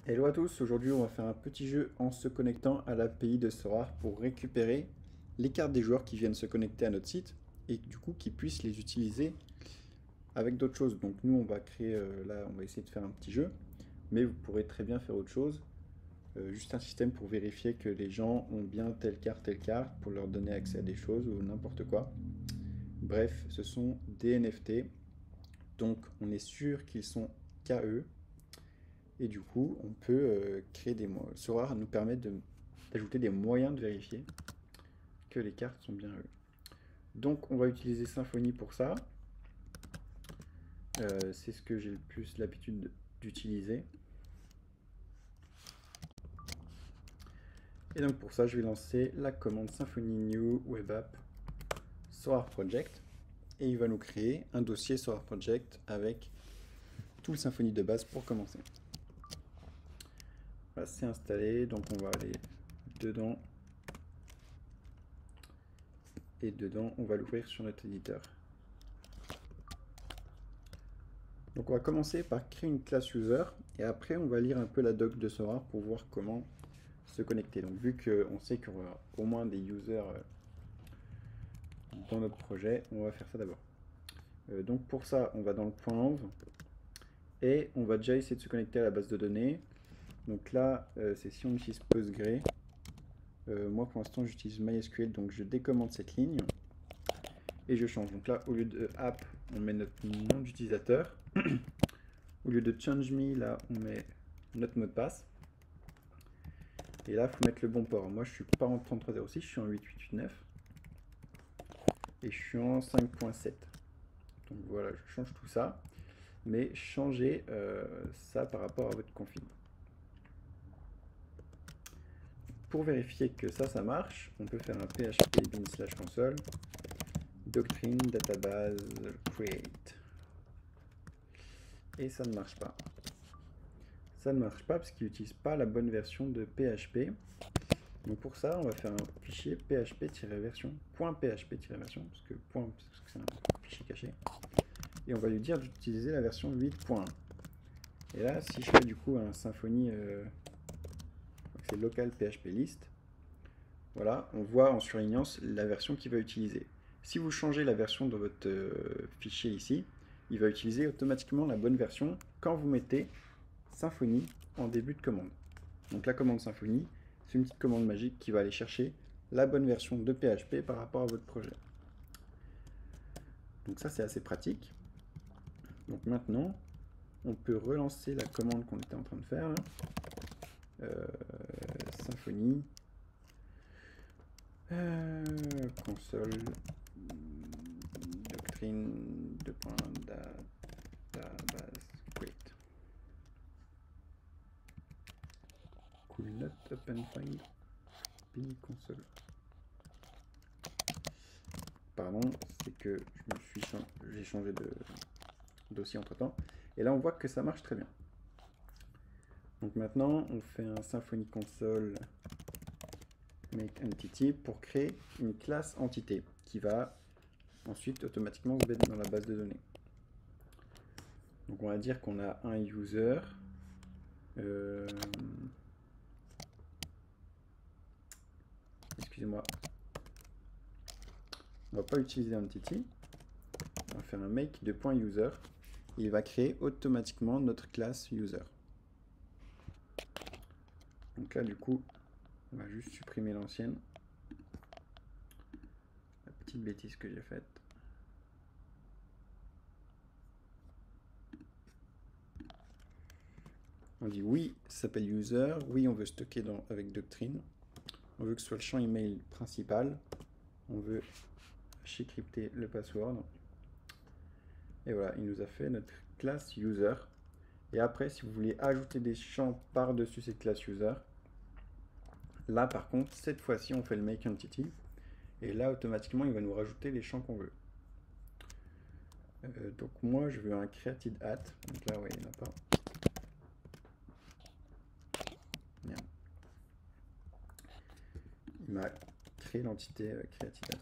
Hello à tous, aujourd'hui on va faire un petit jeu en se connectant à l'API de Sorare pour récupérer les cartes des joueurs qui viennent se connecter à notre site et du coup qui puissent les utiliser avec d'autres choses. Donc nous on va créer, là on va essayer de faire un petit jeu, mais vous pourrez très bien faire autre chose, juste un système pour vérifier que les gens ont bien telle carte, pour leur donner accès à des choses ou n'importe quoi. Bref, ce sont des NFT, donc on est sûr qu'ils sont KE. Et du coup, on peut créer des mots. Sorare nous permet d'ajouter des moyens de vérifier que les cartes sont bien eux. Donc, on va utiliser Symfony pour ça. C'est ce que j'ai le plus l'habitude d'utiliser. Et donc, pour ça, je vais lancer la commande Symfony New Web App Sorare Project. Et il va nous créer un dossier Sorare Project avec tout le Symfony de base pour commencer. Voilà, c'est installé. Donc, on va aller dedans. Et dedans, on va l'ouvrir sur notre éditeur. Donc on va commencer par créer une classe user et après on va lire un peu la doc de Sorare pour voir comment se connecter. Donc vu qu'on sait qu'il y aura au moins des users dans notre projet, on va faire ça d'abord. Donc pour ça, on va dans le point env et on va déjà essayer de se connecter à la base de données. Donc là, c'est si on utilise Postgre. Moi pour l'instant j'utilise MySQL, donc je décommande cette ligne et je change. Donc là, au lieu de app, on met notre nom d'utilisateur. Au lieu de change me, là, on met notre mot de passe. Et là, il faut mettre le bon port. Moi, je suis pas en 3306, je suis en 8889. Et je suis en 5.7. Donc voilà, je change tout ça. Mais changez ça par rapport à votre config. Pour vérifier que ça marche, on peut faire un php bin/console doctrine database create. Et ça ne marche pas. Ça ne marche pas parce qu'il n'utilise pas la bonne version de PHP. Donc pour ça, on va faire un fichier php-version, .php-version, parce que c'est un fichier caché. Et on va lui dire d'utiliser la version 8.1. Et là, si je fais du coup un Symfony, c'est local php list, voilà, on voit en surlignant la version qu'il va utiliser. Si vous changez la version de votre fichier ici, il va utiliser automatiquement la bonne version quand vous mettez Symfony en début de commande. Donc la commande Symfony, c'est une petite commande magique qui va aller chercher la bonne version de PHP par rapport à votre projet. Donc ça, c'est assez pratique. Donc maintenant, on peut relancer la commande qu'on était en train de faire. Symfony. Console. Doctrine. Database. Great. Cool not open file. Bin console. Pardon, c'est que j'ai changé de dossier entre temps. Et là, on voit que ça marche très bien. Donc maintenant, on fait un Symfony console make entity pour créer une classe entité qui va ensuite automatiquement se mettre dans la base de données. Donc on va dire qu'on a un user. Excusez-moi. On va pas utiliser entity. On va faire un make de .user. Il va créer automatiquement notre classe user. Donc là, du coup, on va juste supprimer l'ancienne. La petite bêtise que j'ai faite. On dit oui, ça s'appelle user. Oui, on veut stocker avec Doctrine. On veut que ce soit le champ email principal. On veut crypter le password. Et voilà, il nous a fait notre classe user. Et après, si vous voulez ajouter des champs par-dessus cette classe user, là par contre, cette fois-ci, on fait le make entity. Et là, automatiquement, il va nous rajouter les champs qu'on veut. Donc moi, je veux un created at. Donc là, ouais, il n'y en a pas. Merde. Il m'a créé l'entité created at.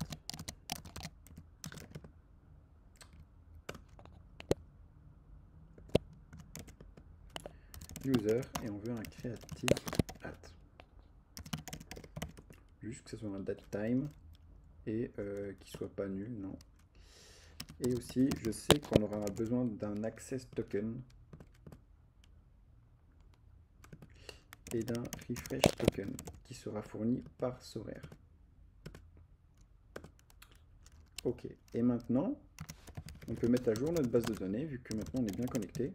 user et on veut un creative at. Juste que ce soit un datetime et qu'il soit pas nul, non. Et aussi, je sais qu'on aura besoin d'un access token et d'un refresh token qui sera fourni par Sorare. Ok, et maintenant, on peut mettre à jour notre base de données vu que maintenant on est bien connecté.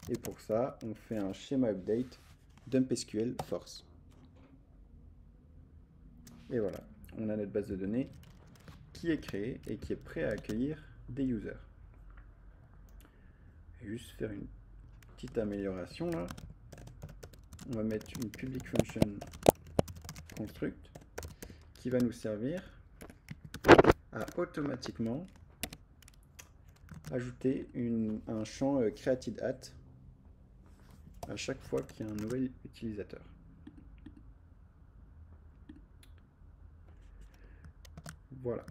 Et pour ça, on fait un schéma update dump SQL force. Et voilà, on a notre base de données qui est créée et qui est prêt à accueillir des users. Je vais juste faire une petite amélioration là. On va mettre une public function construct qui va nous servir à automatiquement ajouter un champ created at à chaque fois qu'il y a un nouvel utilisateur. Voilà.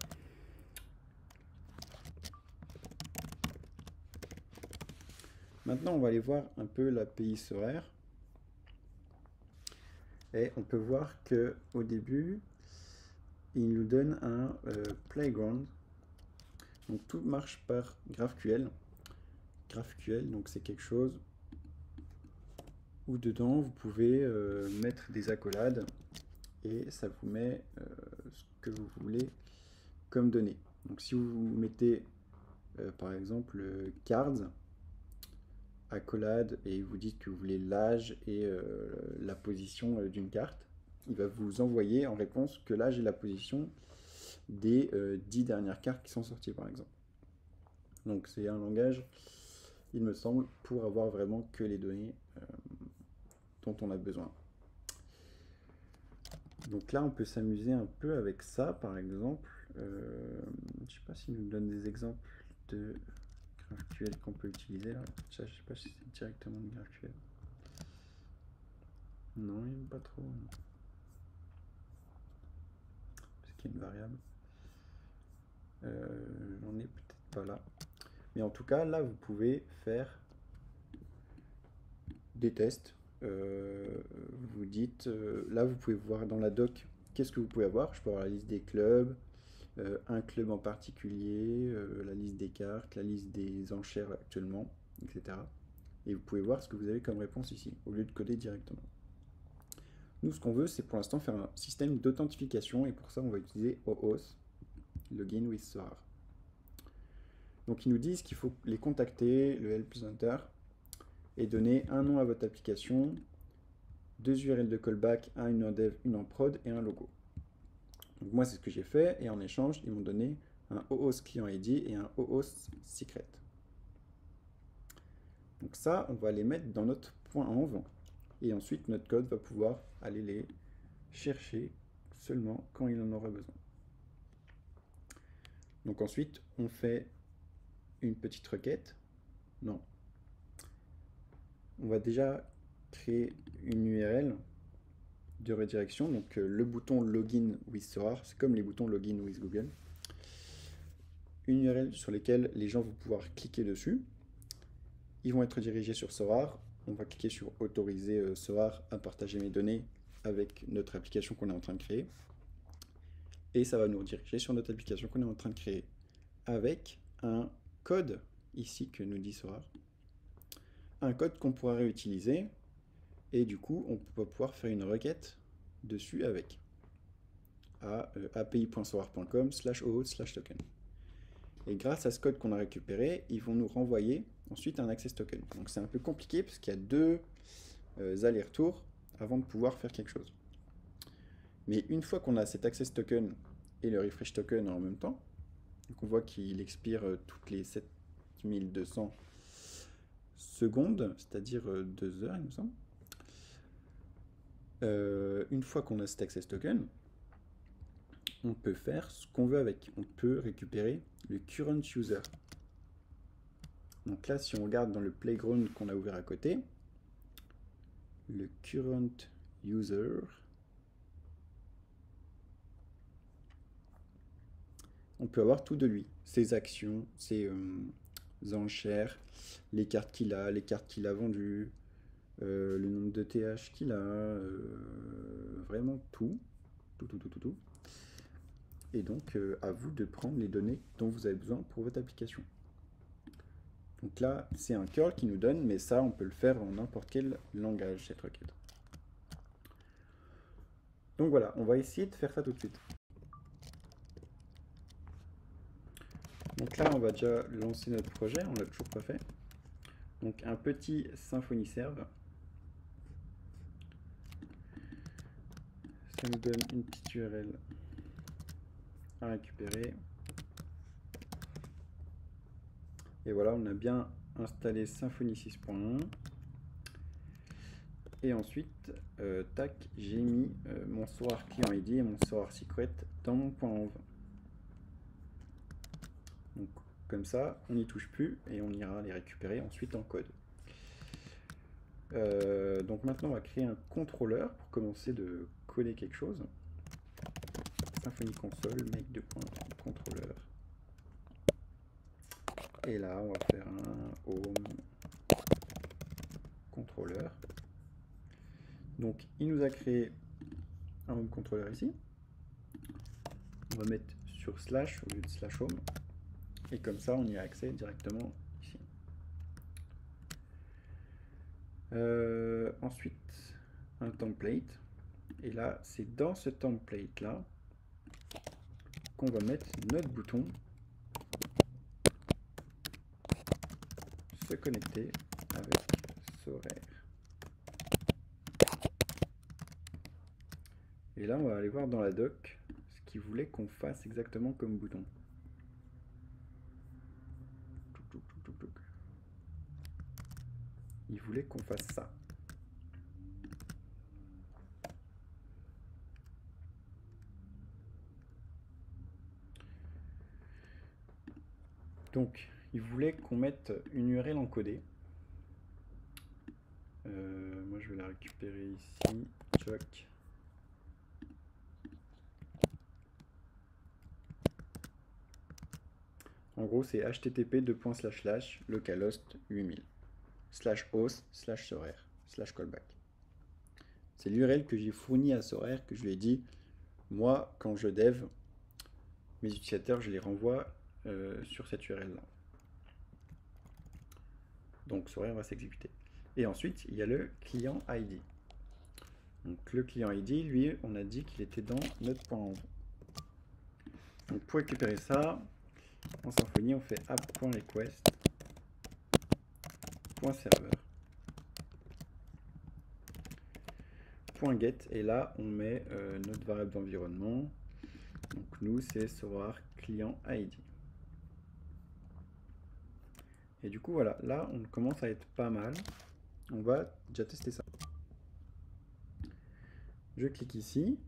Maintenant, on va aller voir un peu l'API Sorare. Et on peut voir que au début, il nous donne un playground. Donc tout marche par GraphQL. GraphQL, donc c'est quelque chose où dedans vous pouvez mettre des accolades et ça vous met ce que vous voulez comme données. Donc si vous mettez par exemple cards, accolade et vous dites que vous voulez l'âge et la position d'une carte, il va vous envoyer en réponse que l'âge et la position des 10 dernières cartes qui sont sorties par exemple. Donc c'est un langage, il me semble, pour avoir vraiment que les données dont on a besoin. Donc là on peut s'amuser un peu avec ça par exemple. Je ne sais pas s'il nous donne des exemples de GraphQL qu'on peut utiliser là. Je ne sais pas si c'est directement de GraphQL. Non, il n'aime pas trop. Parce qu'il y a une variable. J'en ai peut-être pas là. Mais en tout cas, là, vous pouvez faire des tests. Vous dites, là, vous pouvez voir dans la doc qu'est-ce que vous pouvez avoir. Je peux avoir la liste des clubs, un club en particulier, la liste des cartes, la liste des enchères actuellement, etc. Et vous pouvez voir ce que vous avez comme réponse ici, au lieu de coder directement. Nous, ce qu'on veut, c'est pour l'instant faire un système d'authentification, et pour ça, on va utiliser OAuth, Login with Sorare. Donc, ils nous disent qu'il faut les contacter, le help center, et donner un nom à votre application, 2 URL de callback, un en dev, une en prod, et un logo. Donc, moi, c'est ce que j'ai fait, et en échange, ils m'ont donné un OAuth client ID et un OAuth secret. Donc ça, on va les mettre dans notre point env. Et ensuite, notre code va pouvoir aller les chercher seulement quand il en aura besoin. Donc ensuite, on fait une petite requête. Non. On va déjà créer une URL de redirection. Donc le bouton Login with Sorare, c'est comme les boutons Login with Google. Une URL sur laquelle les gens vont pouvoir cliquer dessus. Ils vont être dirigés sur Sorare. On va cliquer sur autoriser Sorare à partager mes données avec notre application qu'on est en train de créer. Et ça va nous rediriger sur notre application qu'on est en train de créer avec un code ici que nous dit Sorare. Un code qu'on pourra réutiliser et du coup on va pouvoir faire une requête dessus avec à api.sorare.com/auth/token. Et grâce à ce code qu'on a récupéré, ils vont nous renvoyer ensuite un access token. Donc c'est un peu compliqué parce qu'il y a deux allers-retours avant de pouvoir faire quelque chose. Mais une fois qu'on a cet access token et le refresh token en même temps, donc on voit qu'il expire toutes les 7200 secondes, c'est-à-dire 2 heures il me semble. Une fois qu'on a cet access token, on peut faire ce qu'on veut avec. On peut récupérer le current user. Donc là, si on regarde dans le playground qu'on a ouvert à côté, le current user, on peut avoir tout de lui. Ses actions, ses enchères, les cartes qu'il a vendues, le nombre de TH qu'il a, vraiment tout. Tout. Et donc, à vous de prendre les données dont vous avez besoin pour votre application. Donc là, c'est un curl qui nous donne, mais ça, on peut le faire en n'importe quel langage, cette requête. Donc voilà, on va essayer de faire ça tout de suite. Donc là, on va déjà lancer notre projet, on l'a toujours pas fait. Donc un petit Symfony Serve. Ça nous donne une petite URL à récupérer. Et voilà, on a bien installé Symfony 6.1. Et ensuite, tac, j'ai mis mon source client ID et mon source secret dans mon .env. Donc comme ça, on n'y touche plus et on ira les récupérer ensuite en code. Donc maintenant, on va créer un contrôleur pour commencer de coder quelque chose. Symfony console, make de contrôleur. Et là, on va faire un home contrôleur. Donc, il nous a créé un home contrôleur ici. On va mettre sur slash au lieu de slash home. Et comme ça, on y a accès directement ici. Ensuite, un template. Et là, c'est dans ce template-là qu'on va mettre notre bouton se connecter avec Sorare. Et là, on va aller voir dans la doc ce qu'il voulait qu'on fasse exactement comme bouton. Il voulait qu'on fasse ça. Donc, il voulait qu'on mette une URL encodée. Moi, je vais la récupérer ici. Choc. En gros, c'est http:// localhost 8000 /host /sorare /callback. C'est l'URL que j'ai fournie à Sorare, que je lui ai dit, moi, quand je dev, mes utilisateurs, je les renvoie sur cette URL-là. Donc Sorare va s'exécuter. Et ensuite, il y a le client ID. Donc le client ID, lui, on a dit qu'il était dans notre .env. Donc pour récupérer ça, en Symfony, on fait app.request.serveur. .get, et là, on met notre variable d'environnement. Donc nous, c'est Sorare client ID. Et du coup, voilà, là, on commence à être pas mal. On va déjà tester ça. Je clique ici.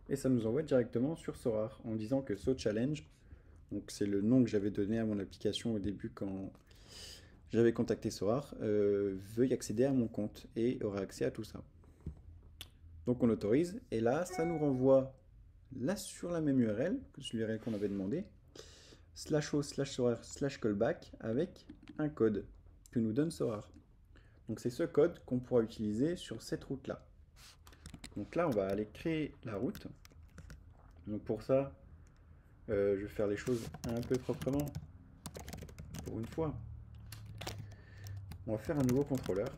Et ça nous envoie directement sur Sorare en disant que SoChallenge, donc c'est le nom que j'avais donné à mon application au début quand j'avais contacté Sorare, veuille accéder à mon compte et aura accès à tout ça. Donc on autorise, et là, ça nous renvoie là sur la même URL que l'URL qu'on avait demandé, /host/sorare/callback avec un code que nous donne Sorare. Donc c'est ce code qu'on pourra utiliser sur cette route-là. Donc là, on va aller créer la route. Donc pour ça, je vais faire les choses un peu proprement, pour une fois. On va faire un nouveau contrôleur.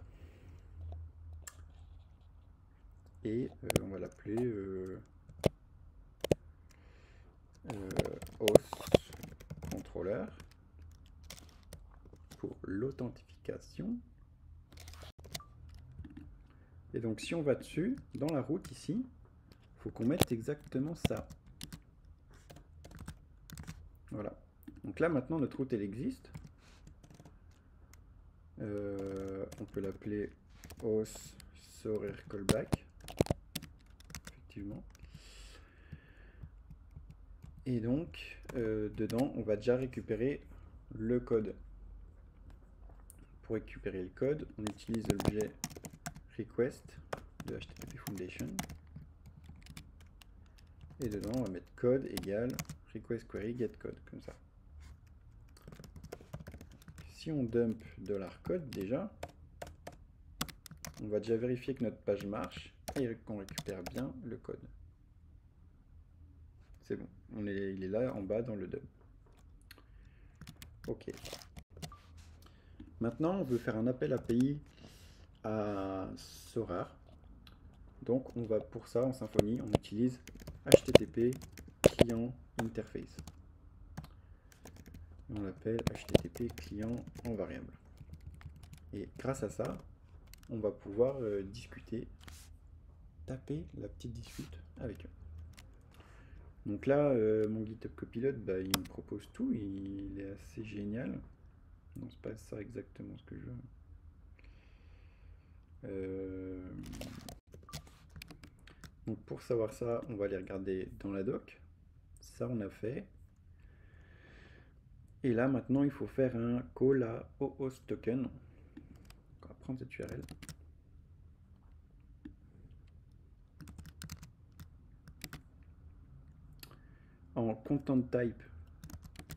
Et on va l'appeler host controller pour l'authentification. Et donc si on va dessus, dans la route ici, il faut qu'on mette exactement ça. Voilà. Donc là maintenant notre route elle existe. On peut l'appeler host sorare callback. Effectivement. Et donc dedans on va déjà récupérer le code. Pour récupérer le code, on utilise l'objet request de HTTP Foundation. Et dedans, on va mettre code égale request query get code, comme ça. si on dump $code déjà, on va déjà vérifier que notre page marche et qu'on récupère bien le code. C'est bon, il est là en bas dans le dump. Ok. Maintenant, on veut faire un appel API à Sorare. Donc, on va pour ça en Symfony, on utilise HTTP client interface. Et on l'appelle HTTP client en variable. Et grâce à ça, on va pouvoir discuter, taper la petite dispute avec eux. Donc là, mon GitHub Copilot, bah, il me propose tout, il est assez génial. Non, c'est pas ça exactement ce que je veux. Donc pour savoir ça, on va aller regarder dans la doc. Ça, on a fait. Et là, maintenant, il faut faire un call à OAuth token. On va prendre cette URL. En content type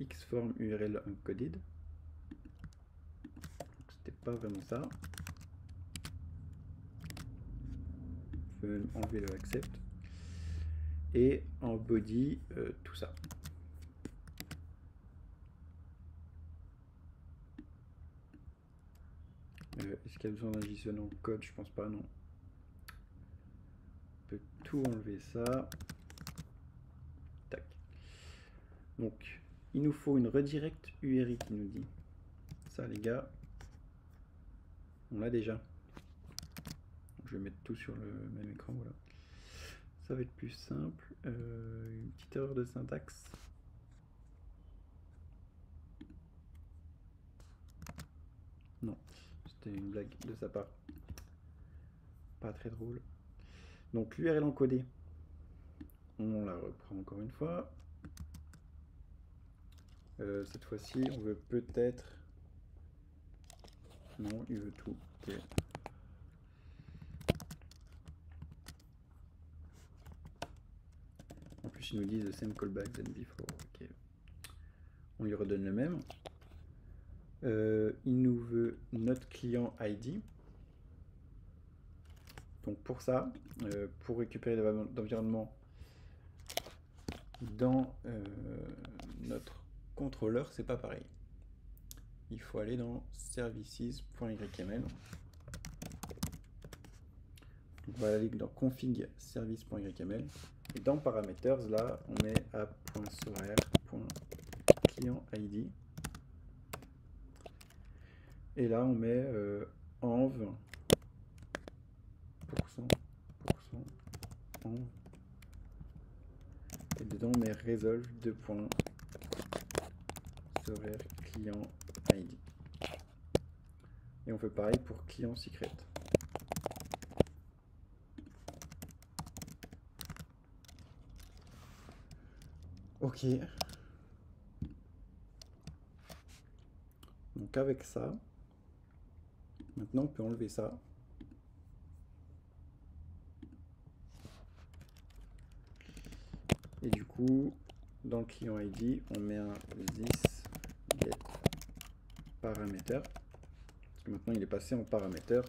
xform URL encoded. C'était pas vraiment ça. Je peux enlever le accept. Et en body, tout ça. Est-ce qu'il y a besoin d'un JSON en code? Je pense pas, non. On peut tout enlever ça. Tac. Donc, il nous faut une redirect URI qui nous dit. Ça, les gars, on l'a déjà. Je vais mettre tout sur le même écran, voilà. Ça va être plus simple. Une petite erreur de syntaxe. Non, c'était une blague de sa part. Pas très drôle. Donc l'URL encodée, on la reprend encore une fois. Cette fois-ci, on veut peut-être... Non, il veut tout. Okay. En plus, il nous dit the same callback than before. Okay. On lui redonne le même. Il nous veut notre client ID. Donc pour ça, pour récupérer l'environnement dans notre contrôleur, c'est pas pareil. Il faut aller dans services.yml. On va aller dans config service.yml. Et dans parameters, là, on met app.sorare.client-id. Et là, on met env %, env. Et dedans, on met resolve .sorare client id. Et on fait pareil pour client secret. Ok. Donc avec ça, maintenant on peut enlever ça. Et du coup, dans le client ID, on met un this get parameter. Parce que maintenant il est passé en parameter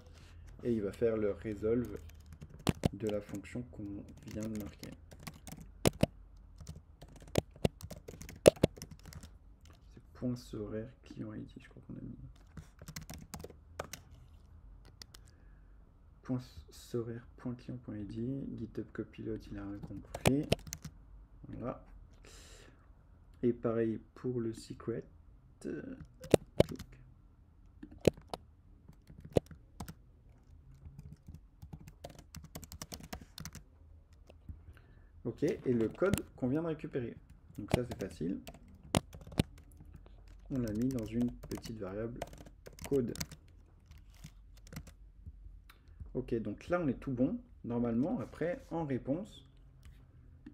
et il va faire le resolve de la fonction qu'on vient de marquer. C'est .sorare client ID, je crois qu'on a mis. .sorare.client.id, GitHub Copilot, il a rien compris. Voilà. Et pareil pour le secret. Ok, et le code qu'on vient de récupérer. Donc ça c'est facile. On l'a mis dans une petite variable code. Ok, donc là on est tout bon. Normalement, après, en réponse,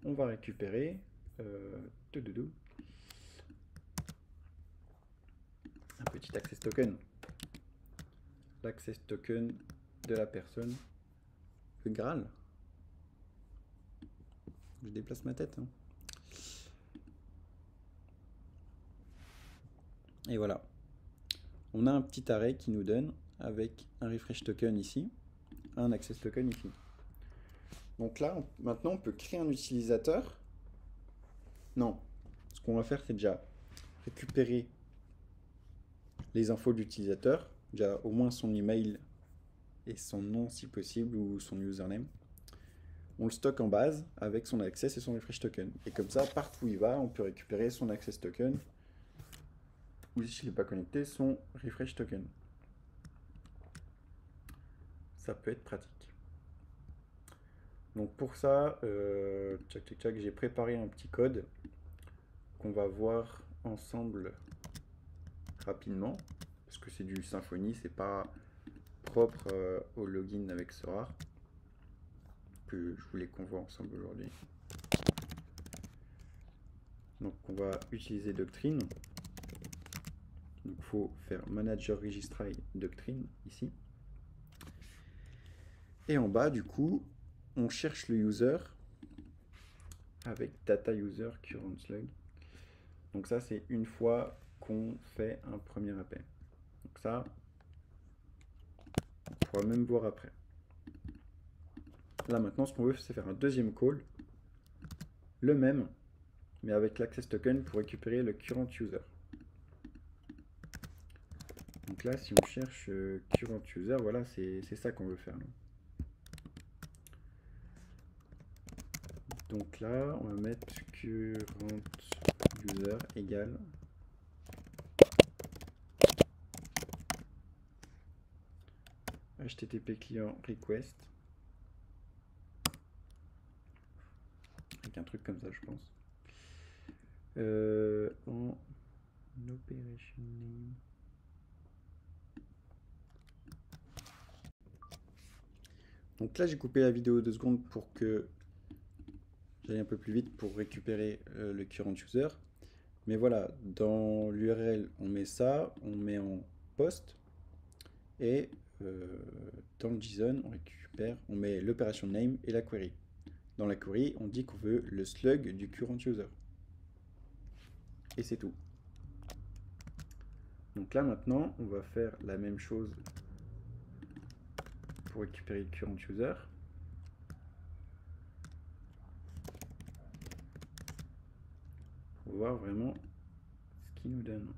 on va récupérer un petit access token. L'access token de la personne. Le Graal. Je déplace ma tête. Hein. Et voilà. on a un petit array qui nous donne avec un refresh token ici, un access token ici. Donc là, maintenant, on peut créer un utilisateur. Non, ce qu'on va faire, c'est déjà récupérer les infos de l'utilisateur, déjà au moins son email et son nom si possible, ou son username. On le stocke en base avec son access et son refresh token. Et comme ça, partout où il va, on peut récupérer son access token, ou s'il n'est pas connecté, son refresh token. Ça peut être pratique. Donc pour ça, j'ai préparé un petit code qu'on va voir ensemble rapidement, parce que c'est du Symfony, c'est pas propre au login avec Sora, que je voulais qu'on voit ensemble aujourd'hui. Donc on va utiliser Doctrine. Donc il faut faire Manager Registry Doctrine ici. Et en bas, du coup, on cherche le user avec Data User Current Slug. Donc ça, c'est une fois qu'on fait un premier appel. Donc ça, on pourra même voir après. Là maintenant, ce qu'on veut, c'est faire un deuxième call, le même, mais avec l'access token pour récupérer le current user. Donc là, si on cherche current user, voilà, c'est ça qu'on veut faire. Là. Donc là, on va mettre current user égale http client request avec un truc comme ça, je pense. En operation name. Donc là, j'ai coupé la vidéo 2 secondes pour que j'aille un peu plus vite pour récupérer le current user. Mais voilà, dans l'URL, on met ça, on met en post, et dans le JSON, on met l'opération name et la query. Dans la query, on dit qu'on veut le slug du current user. Et c'est tout. Donc là, maintenant, on va faire la même chose pour récupérer le current user. Pour voir vraiment ce qu'il nous donne.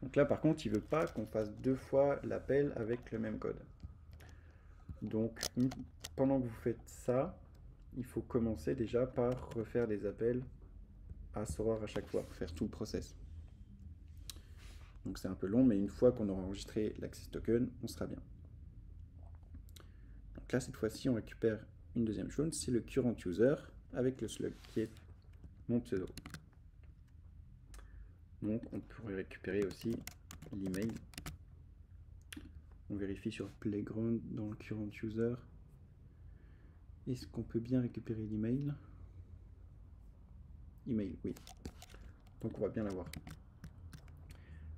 Donc là, par contre, il ne veut pas qu'on fasse deux fois l'appel avec le même code. Donc, pendant que vous faites ça, il faut commencer déjà par refaire des appels à Sora à chaque fois, faire tout le process. Donc c'est un peu long, mais une fois qu'on aura enregistré l'access token, on sera bien. Donc là, cette fois-ci, on récupère une deuxième chose, c'est le current user avec le slug, qui est mon pseudo. Donc on pourrait récupérer aussi l'email. On vérifie sur Playground dans le current user. Est-ce qu'on peut bien récupérer l'email? Email, oui. Donc on va bien l'avoir.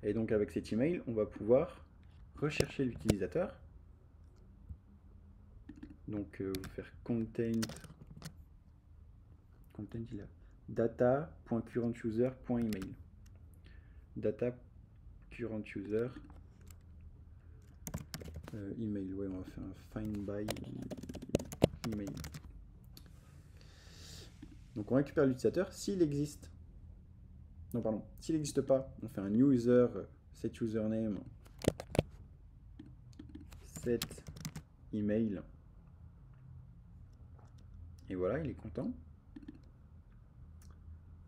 Et donc avec cet email, on va pouvoir rechercher l'utilisateur. Donc faire content il a data.currentuser.email. Data current user email. Ouais, on va faire un find by email. Donc on récupère l'utilisateur s'il existe. Non, pardon, s'il n'existe pas, on fait un new user, set username, set email. Et voilà, il est content.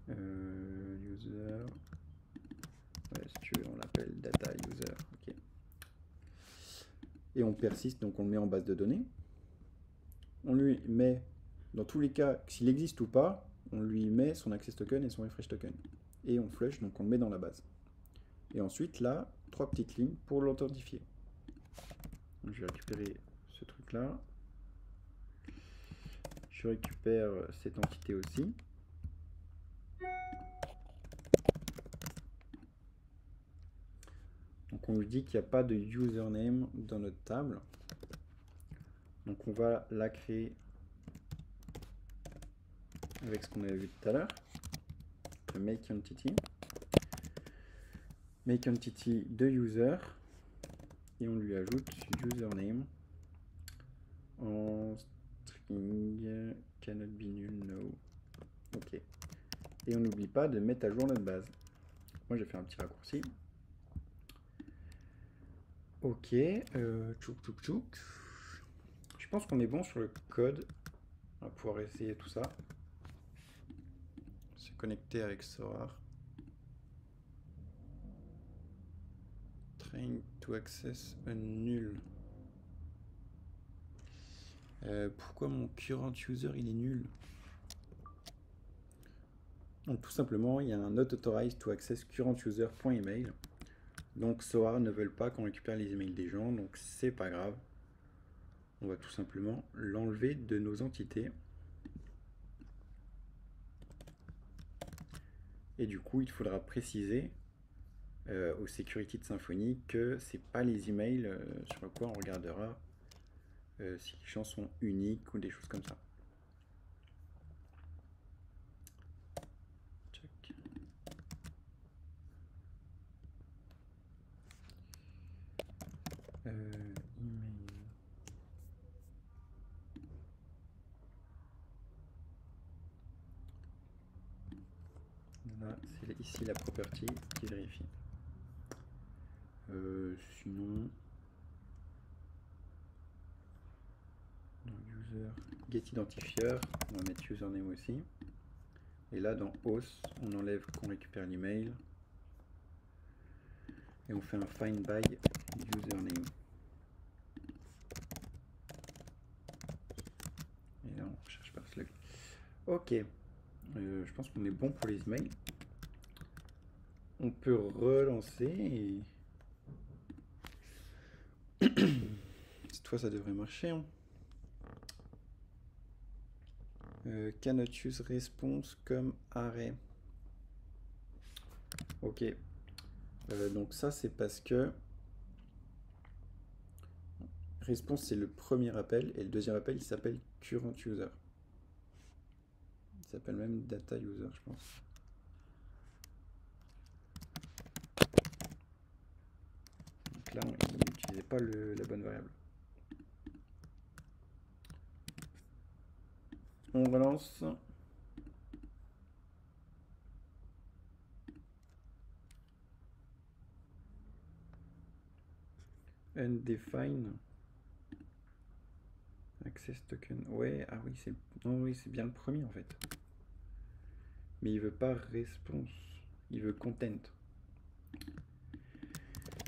User, ouais, si tu veux, on l'appelle data user. Okay. Et on persiste, donc on le met en base de données. On lui met, dans tous les cas, s'il existe ou pas, on lui met son access token et son refresh token. Et on flush, donc on le met dans la base. Et ensuite, là, 3 petites lignes pour l'authentifier. Je vais récupérer ce truc-là. Je récupère cette entité aussi. Donc on lui dit qu'il n'y a pas de username dans notre table. Donc on va la créer avec ce qu'on avait vu tout à l'heure. Le make entity. make entity de user et on lui ajoute username en string cannot be null no. Ok. Et on n'oublie pas de mettre à jour notre base. Moi j'ai fait un petit raccourci. Ok, tchouk. Je pense qu'on est bon sur le code. On va pouvoir essayer tout ça. Se connecter avec Sorar. Trying to access a null. Pourquoi mon current user il est nul? Donc tout simplement, il y a un not authorized to access current user.email. Donc Soar ne veulent pas qu'on récupère les emails des gens, donc c'est pas grave. On va tout simplement l'enlever de nos entités. Et du coup, il faudra préciser au security de Symfony que c'est pas les emails sur quoi on regardera si les champs sont uniques ou des choses comme ça. Check. Email. Là, c'est ici la property qui vérifie. Sinon, dans user get identifier, on va mettre username aussi. Et là, dans auth, on enlève qu'on récupère l'email. Et on fait un find by username. Et là, on cherche par slug. Ok. Je pense qu'on est bon pour les emails. On peut relancer et... Cette fois, ça devrait marcher. Hein. Cannot use response comme array. Ok. Donc ça, c'est parce que response, c'est le premier appel. Et le deuxième appel, il s'appelle current user. Il s'appelle même data user, je pense. Donc là, il n'utilisait pas la bonne variable. On relance. Undefined. Access token. Ouais, ah oui, c'est. Non, oui, c'est bien le premier en fait. Mais il veut pas response. Il veut content.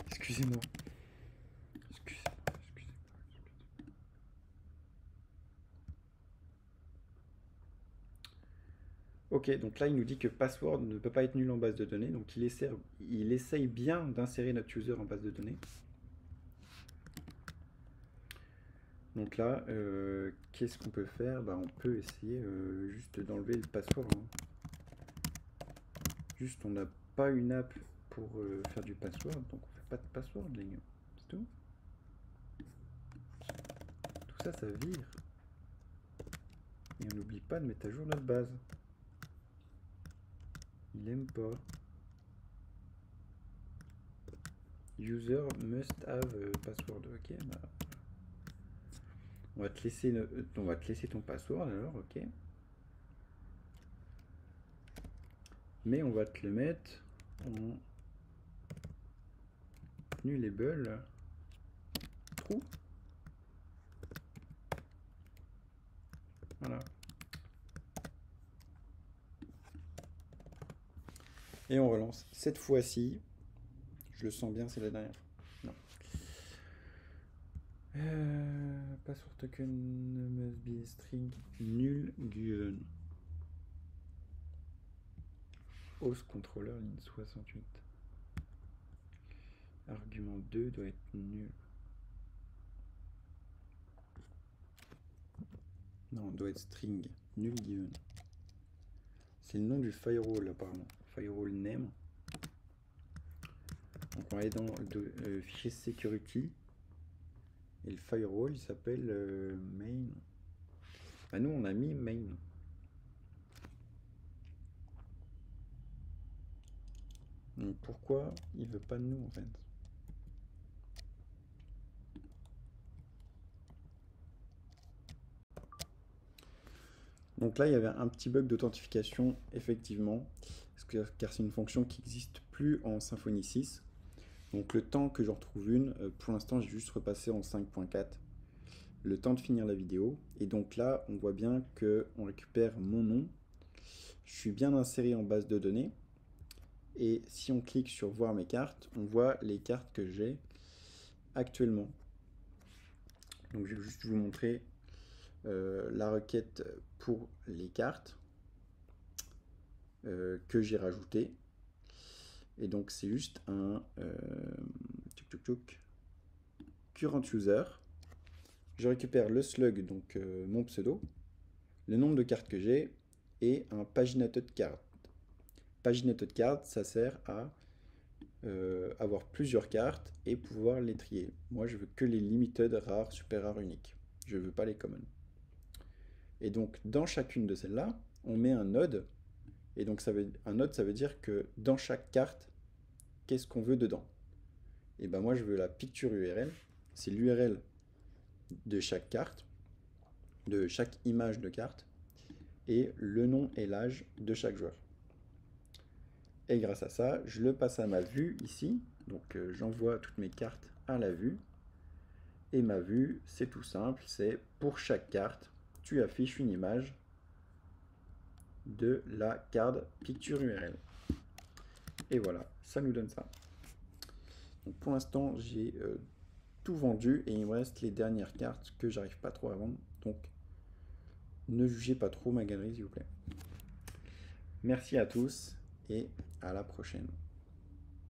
Excusez-moi. Ok, donc là il nous dit que password ne peut pas être nul en base de données, donc il essaye bien d'insérer notre user en base de données. Donc là, qu'est-ce qu'on peut faire? Bah, on peut essayer juste d'enlever le password. Hein. Juste, on n'a pas une app pour faire du password, donc on fait pas de password, les gars. C'est tout. Tout ça, ça vire. Et on n'oublie pas de mettre à jour notre base. Il aime pas. User must have password. Ok, bah. On va te laisser ton password alors, ok. Mais on va te le mettre en nullable true. Voilà. Et on relance. Cette fois-ci, je le sens bien, c'est la dernière fois. Non. Password token must be string null given. Host controller ligne 68. Argument 2 doit être nul. Non, doit être string null given. C'est le nom du firewall apparemment. Firewall name. Donc on va aller dans le fichier security. Et le firewall il s'appelle main. Ah nous on a mis main. Donc pourquoi il veut pas de nous en fait? Donc là, il y avait un petit bug d'authentification, effectivement, car c'est une fonction qui n'existe plus en Symfony 6. Donc le temps que j'en retrouve une, pour l'instant, j'ai juste repassé en 5.4, le temps de finir la vidéo. Et donc là, on voit bien qu'on récupère mon nom. Je suis bien inséré en base de données. Et si on clique sur voir mes cartes, on voit les cartes que j'ai actuellement. Donc je vais juste vous montrer la requête pour les cartes que j'ai rajouté. Et donc c'est juste un current user. Je récupère le slug, donc mon pseudo, le nombre de cartes que j'ai et un paginated card. Paginated card, ça sert à avoir plusieurs cartes et pouvoir les trier. Moi, je veux que les limited, rares, super rares, uniques. Je veux pas les common. Et donc, dans chacune de celles-là, on met un node. Et donc, un node, ça veut dire que dans chaque carte, qu'est-ce qu'on veut dedans? Et ben moi, je veux la picture URL. C'est l'URL de chaque carte, de chaque image de carte, et le nom et l'âge de chaque joueur. Et grâce à ça, je le passe à ma vue ici. Donc j'envoie toutes mes cartes à la vue. Et ma vue, c'est tout simple, c'est pour chaque carte, tu affiches une image de la carte picture URL. Et voilà, ça nous donne ça. Donc pour l'instant, j'ai tout vendu et il me reste les dernières cartes que j'arrive pas trop à vendre. Donc ne jugez pas trop ma galerie, s'il vous plaît. Merci à tous et à la prochaine.